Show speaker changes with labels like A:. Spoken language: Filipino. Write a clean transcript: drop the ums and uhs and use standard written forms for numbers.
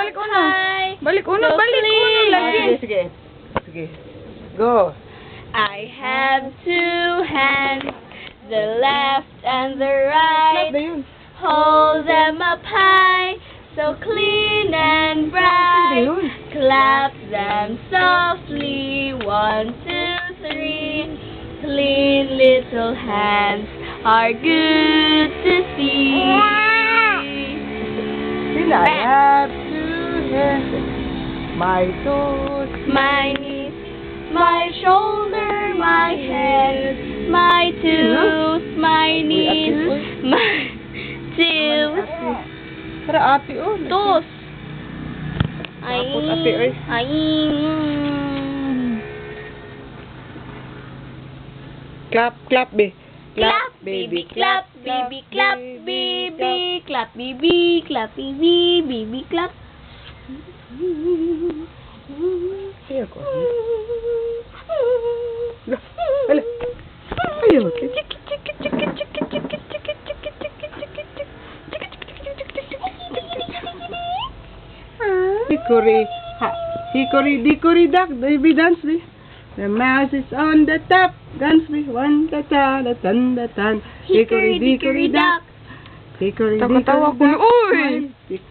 A: balik uno. Balik uno lagi.
B: Sige. Go.
C: I have two hands, the left and the right. Hold them up high, so clean and bright. Clap them softly, 1, 2, 3. Clean little hands are good to see.
B: I have two hands, my toes,
C: My knees, my shoulder, my head, my tooth, my knees, my tooth,
B: Para ate, oh.
C: toes.
B: Tapos, ate, oy. Clap, be.
C: Clap, baby, clap, baby, clap, baby, clap, baby, clap, baby, baby, clap.
B: Ayaw ko. Hala. Ayaw ko. Hickory dickory dock, baby dance me. The mouse is on the top, dance me. One da ta da tan da tan. Hickory dickory dock. Hickory dickory
A: Tawa-tawa ko.
B: dock.
A: Uy!